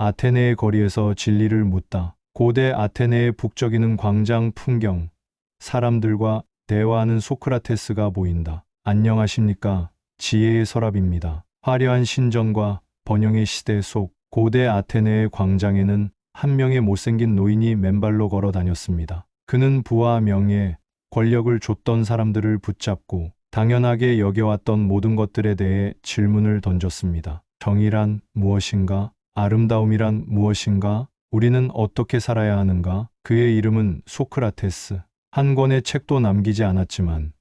아테네의 거리에서 진리를 묻다. 고대 아테네의 북적이는 광장 풍경, 사람들과 대화하는 소크라테스가 보인다. 안녕하십니까? 지혜의 서랍입니다. 화려한 신전과 번영의 시대 속 고대 아테네의 광장에는 한 명의 못생긴 노인이 맨발로 걸어 다녔습니다. 그는 부와 명예, 권력을 줬던 사람들을 붙잡고 당연하게 여겨왔던 모든 것들에 대해 질문을 던졌습니다. 정의란 무엇인가? 아름다움이란 무엇인가? 우리는 어떻게 살아야 하는가? 그의 이름은 소크라테스. 한 권의 책도 남기지 않았지만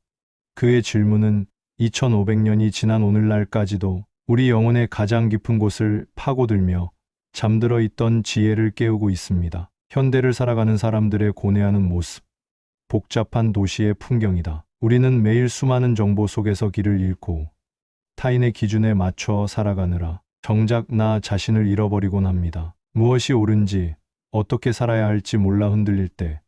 그의 질문은 2500년이 지난 오늘날까지도 우리 영혼의 가장 깊은 곳을 파고들며 잠들어 있던 지혜를 깨우고 있습니다. 현대를 살아가는 사람들의 고뇌하는 모습, 복잡한 도시의 풍경이다. 우리는 매일 수많은 정보 속에서 길을 잃고 타인의 기준에 맞춰 살아가느라 정작 나 자신을 잃어버리곤 합니다. 무엇이 옳은지, 어떻게 살아야 할지 몰라 흔들릴 때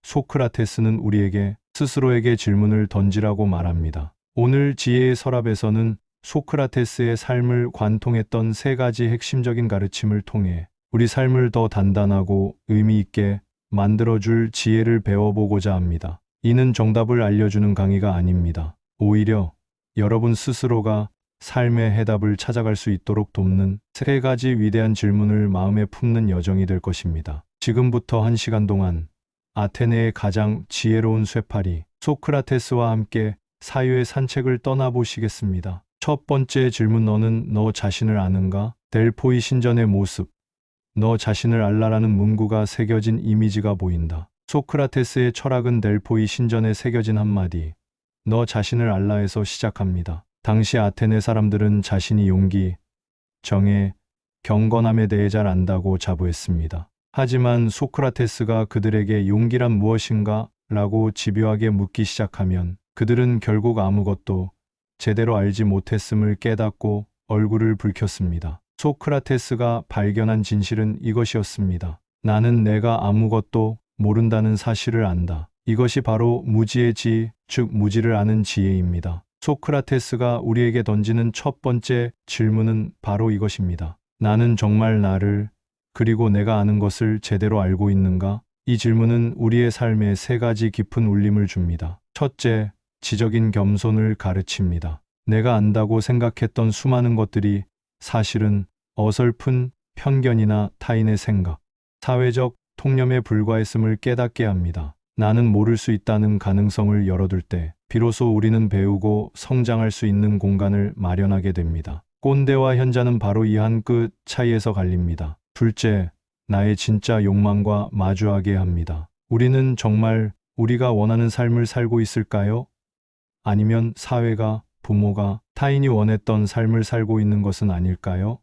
소크라테스는 우리에게 스스로에게 질문을 던지라고 말합니다. 오늘 지혜의 서랍에서는 소크라테스의 삶을 관통했던 세 가지 핵심적인 가르침을 통해 우리 삶을 더 단단하고 의미 있게 만들어줄 지혜를 배워보고자 합니다. 이는 정답을 알려주는 강의가 아닙니다. 오히려 여러분 스스로가 삶의 해답을 찾아갈 수 있도록 돕는 세 가지 위대한 질문을 마음에 품는 여정이 될 것입니다. 지금부터 1시간 동안 아테네의 가장 지혜로운 쇠파리 소크라테스와 함께 사유의 산책을 떠나보시겠습니다. 첫 번째 질문, 너는 너 자신을 아는가? 델포이 신전의 모습. 너 자신을 알라라는 문구가 새겨진 이미지가 보인다. 소크라테스의 철학은 델포이 신전에 새겨진 한마디, 너 자신을 알라에서 시작합니다. 당시 아테네 사람들은 자신이 용기, 정의, 경건함에 대해 잘 안다고 자부했습니다. 하지만 소크라테스가 그들에게 용기란 무엇인가? 라고 집요하게 묻기 시작하면 그들은 결국 아무것도 제대로 알지 못했음을 깨닫고 얼굴을 붉혔습니다. 소크라테스가 발견한 진실은 이것이었습니다. 나는 내가 아무것도 모른다는 사실을 안다. 이것이 바로 무지의 지, 즉 무지를 아는 지혜입니다. 소크라테스가 우리에게 던지는 첫 번째 질문은 바로 이것입니다. 나는 정말 나를, 그리고 내가 아는 것을 제대로 알고 있는가? 이 질문은 우리의 삶에 세 가지 깊은 울림을 줍니다. 첫째, 지적인 겸손을 가르칩니다. 내가 안다고 생각했던 수많은 것들이 사실은 어설픈 편견이나 타인의 생각, 사회적 통념에 불과했음을 깨닫게 합니다. 나는 모를 수 있다는 가능성을 열어둘 때 비로소 우리는 배우고 성장할 수 있는 공간을 마련하게 됩니다. 꼰대와 현자는 바로 이 한 끗 차이에서 갈립니다. 둘째, 나의 진짜 욕망과 마주하게 합니다. 우리는 정말 우리가 원하는 삶을 살고 있을까요? 아니면 사회가, 부모가, 타인이 원했던 삶을 살고 있는 것은 아닐까요?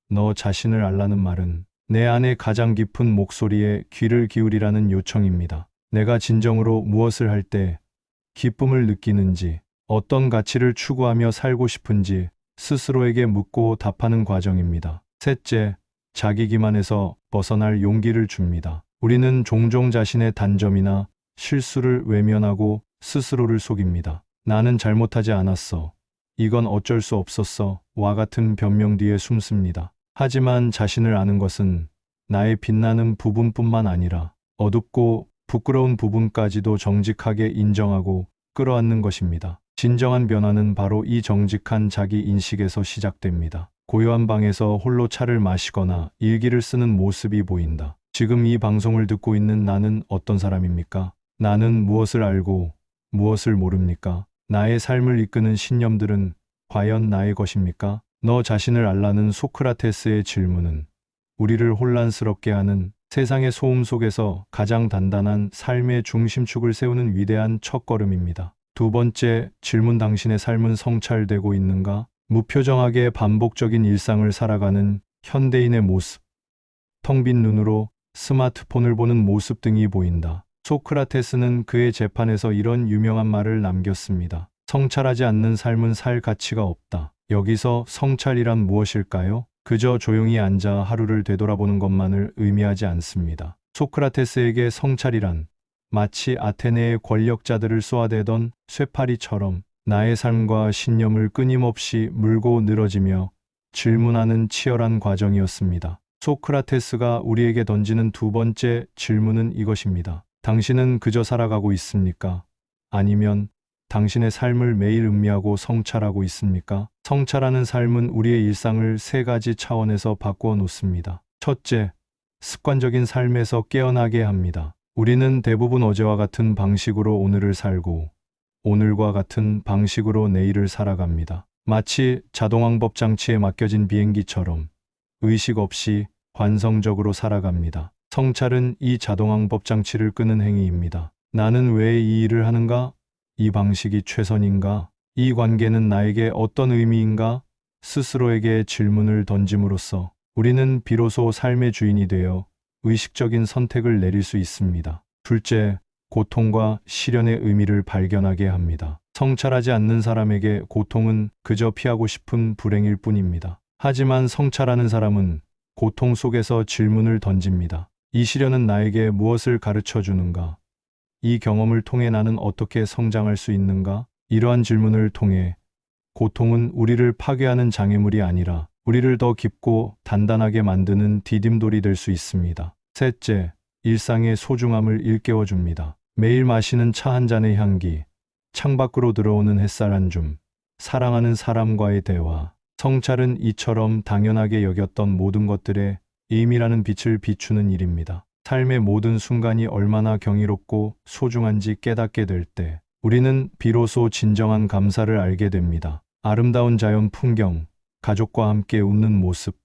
너 자신을 알라는 말은 내 안의 가장 깊은 목소리에 귀를 기울이라는 요청입니다. 내가 진정으로 무엇을 할 때 기쁨을 느끼는지, 어떤 가치를 추구하며 살고 싶은지 스스로에게 묻고 답하는 과정입니다. 셋째, 자기 기만에서 벗어날 용기를 줍니다. 우리는 종종 자신의 단점이나 실수를 외면하고 스스로를 속입니다. 나는 잘못하지 않았어. 이건 어쩔 수 없었어. 와 같은 변명 뒤에 숨습니다. 하지만 자신을 아는 것은 나의 빛나는 부분뿐만 아니라 어둡고 부끄러운 부분까지도 정직하게 인정하고 끌어안는 것입니다. 진정한 변화는 바로 이 정직한 자기 인식에서 시작됩니다. 고요한 방에서 홀로 차를 마시거나 일기를 쓰는 모습이 보인다. 지금 이 방송을 듣고 있는 나는 어떤 사람입니까? 나는 무엇을 알고 무엇을 모릅니까? 나의 삶을 이끄는 신념들은 과연 나의 것입니까? 너 자신을 알라는 소크라테스의 질문은 우리를 혼란스럽게 하는 세상의 소음 속에서 가장 단단한 삶의 중심축을 세우는 위대한 첫걸음입니다. 두 번째 질문, 당신의 삶은 성찰되고 있는가? 무표정하게 반복적인 일상을 살아가는 현대인의 모습, 텅 빈 눈으로 스마트폰을 보는 모습 등이 보인다. 소크라테스는 그의 재판에서 이런 유명한 말을 남겼습니다. 성찰하지 않는 삶은 살 가치가 없다. 여기서 성찰이란 무엇일까요? 그저 조용히 앉아 하루를 되돌아보는 것만을 의미하지 않습니다. 소크라테스에게 성찰이란 마치 아테네의 권력자들을 쏘아대던 쇠파리처럼 나의 삶과 신념을 끊임없이 물고 늘어지며 질문하는 치열한 과정이었습니다. 소크라테스가 우리에게 던지는 두 번째 질문은 이것입니다. 당신은 그저 살아가고 있습니까? 아니면 당신의 삶을 매일 음미하고 성찰하고 있습니까? 성찰하는 삶은 우리의 일상을 세 가지 차원에서 바꾸어 놓습니다. 첫째, 습관적인 삶에서 깨어나게 합니다. 우리는 대부분 어제와 같은 방식으로 오늘을 살고 오늘과 같은 방식으로 내일을 살아갑니다. 마치 자동항법 장치에 맡겨진 비행기처럼 의식 없이 관성적으로 살아갑니다. 성찰은 이 자동항법 장치를 끄는 행위입니다. 나는 왜 이 일을 하는가? 이 방식이 최선인가? 이 관계는 나에게 어떤 의미인가? 스스로에게 질문을 던짐으로써 우리는 비로소 삶의 주인이 되어 의식적인 선택을 내릴 수 있습니다. 둘째, 고통과 시련의 의미를 발견하게 합니다. 성찰하지 않는 사람에게 고통은 그저 피하고 싶은 불행일 뿐입니다. 하지만 성찰하는 사람은 고통 속에서 질문을 던집니다. 이 시련은 나에게 무엇을 가르쳐 주는가? 이 경험을 통해 나는 어떻게 성장할 수 있는가? 이러한 질문을 통해 고통은 우리를 파괴하는 장애물이 아니라 우리를 더 깊고 단단하게 만드는 디딤돌이 될 수 있습니다. 셋째, 일상의 소중함을 일깨워 줍니다. 매일 마시는 차 한 잔의 향기, 창밖으로 들어오는 햇살 한 줌, 사랑하는 사람과의 대화, 성찰은 이처럼 당연하게 여겼던 모든 것들에 의미라는 빛을 비추는 일입니다. 삶의 모든 순간이 얼마나 경이롭고 소중한지 깨닫게 될 때 우리는 비로소 진정한 감사를 알게 됩니다. 아름다운 자연 풍경, 가족과 함께 웃는 모습,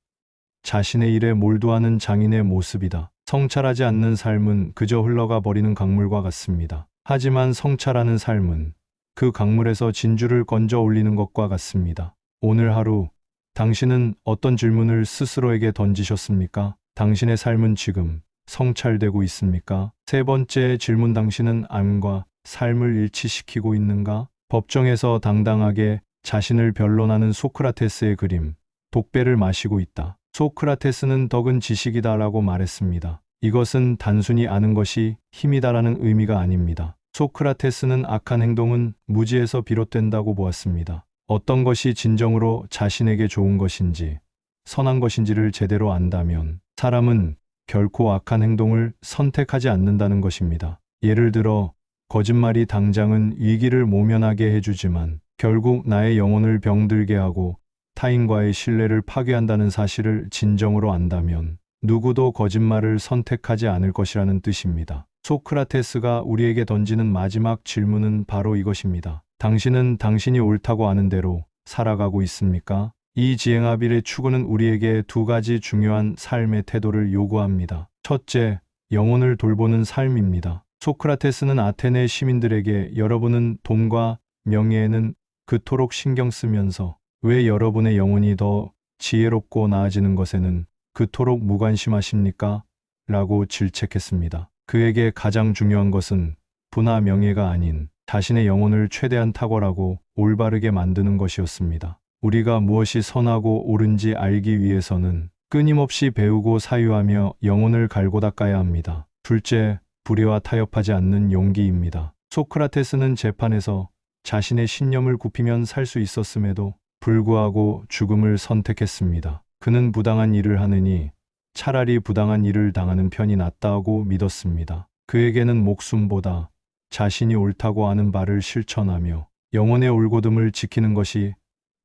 자신의 일에 몰두하는 장인의 모습이다. 성찰하지 않는 삶은 그저 흘러가 버리는 강물과 같습니다. 하지만 성찰하는 삶은 그 강물에서 진주를 건져 올리는 것과 같습니다. 오늘 하루 당신은 어떤 질문을 스스로에게 던지셨습니까? 당신의 삶은 지금 성찰되고 있습니까? 세 번째 질문, 당신은 암과 삶을 일치시키고 있는가? 법정에서 당당하게 자신을 변론하는 소크라테스의 그림, 독배를 마시고 있다. 소크라테스는 덕은 지식이다라고 말했습니다. 이것은 단순히 아는 것이 힘이다라는 의미가 아닙니다. 소크라테스는 악한 행동은 무지에서 비롯된다고 보았습니다. 어떤 것이 진정으로 자신에게 좋은 것인지, 선한 것인지를 제대로 안다면 사람은 결코 악한 행동을 선택하지 않는다는 것입니다. 예를 들어, 거짓말이 당장은 위기를 모면하게 해주지만 결국 나의 영혼을 병들게 하고 타인과의 신뢰를 파괴한다는 사실을 진정으로 안다면 누구도 거짓말을 선택하지 않을 것이라는 뜻입니다. 소크라테스가 우리에게 던지는 마지막 질문은 바로 이것입니다. 당신은 당신이 옳다고 아는 대로 살아가고 있습니까? 이 지행합일의 추구는 우리에게 두 가지 중요한 삶의 태도를 요구합니다. 첫째, 영혼을 돌보는 삶입니다. 소크라테스는 아테네 시민들에게 여러분은 돈과 명예에는 그토록 신경 쓰면서 왜 여러분의 영혼이 더 지혜롭고 나아지는 것에는 그토록 무관심하십니까? 라고 질책했습니다. 그에게 가장 중요한 것은 부나 명예가 아닌 자신의 영혼을 최대한 탁월하고 올바르게 만드는 것이었습니다. 우리가 무엇이 선하고 옳은지 알기 위해서는 끊임없이 배우고 사유하며 영혼을 갈고 닦아야 합니다. 둘째, 불의와 타협하지 않는 용기입니다. 소크라테스는 재판에서 자신의 신념을 굽히면 살 수 있었음에도 불구하고 죽음을 선택했습니다. 그는 부당한 일을 하느니 차라리 부당한 일을 당하는 편이 낫다고 믿었습니다. 그에게는 목숨보다 자신이 옳다고 아는 바를 실천하며 영혼의 올곧음을 지키는 것이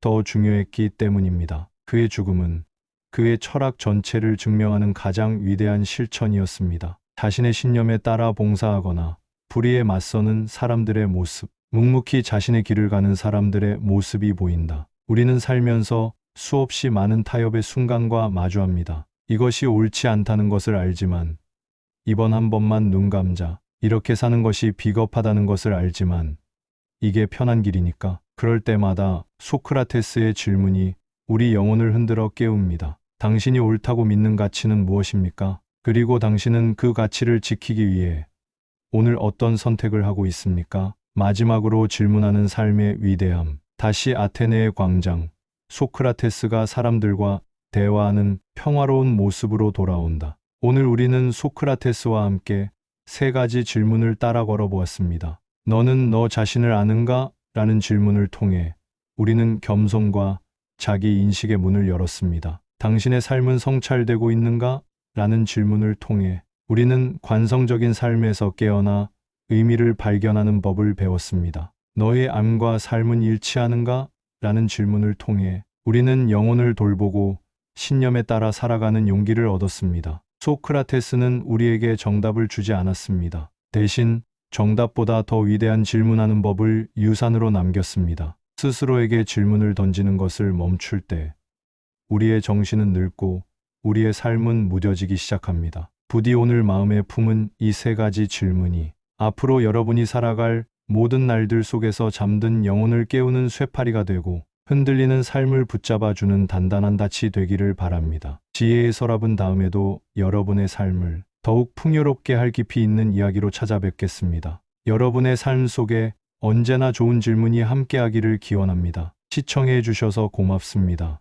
더 중요했기 때문입니다. 그의 죽음은 그의 철학 전체를 증명하는 가장 위대한 실천이었습니다. 자신의 신념에 따라 봉사하거나 불의에 맞서는 사람들의 모습, 묵묵히 자신의 길을 가는 사람들의 모습이 보인다. 우리는 살면서 수없이 많은 타협의 순간과 마주합니다. 이것이 옳지 않다는 것을 알지만 이번 한 번만 눈 감자. 이렇게 사는 것이 비겁하다는 것을 알지만 이게 편한 길이니까. 그럴 때마다 소크라테스의 질문이 우리 영혼을 흔들어 깨웁니다. 당신이 옳다고 믿는 가치는 무엇입니까? 그리고 당신은 그 가치를 지키기 위해 오늘 어떤 선택을 하고 있습니까? 마지막으로 질문하는 삶의 위대함. 다시 아테네의 광장. 소크라테스가 사람들과 대화하는 평화로운 모습으로 돌아온다. 오늘 우리는 소크라테스와 함께 세 가지 질문을 따라 걸어보았습니다. 너는 너 자신을 아는가? 라는 질문을 통해 우리는 겸손과 자기 인식의 문을 열었습니다. 당신의 삶은 성찰되고 있는가? 라는 질문을 통해 우리는 관성적인 삶에서 깨어나 의미를 발견하는 법을 배웠습니다. 너의 암과 삶은 일치하는가? 라는 질문을 통해 우리는 영혼을 돌보고 신념에 따라 살아가는 용기를 얻었습니다. 소크라테스는 우리에게 정답을 주지 않았습니다. 대신 정답보다 더 위대한 질문하는 법을 유산으로 남겼습니다. 스스로에게 질문을 던지는 것을 멈출 때 우리의 정신은 늙고 우리의 삶은 무뎌지기 시작합니다. 부디 오늘 마음에 품은 이 세 가지 질문이 앞으로 여러분이 살아갈 모든 날들 속에서 잠든 영혼을 깨우는 쇠파리가 되고 흔들리는 삶을 붙잡아주는 단단한 닻이 되기를 바랍니다. 지혜의 서랍은 다음에도 여러분의 삶을 더욱 풍요롭게 할 깊이 있는 이야기로 찾아뵙겠습니다. 여러분의 삶 속에 언제나 좋은 질문이 함께하기를 기원합니다. 시청해 주셔서 고맙습니다.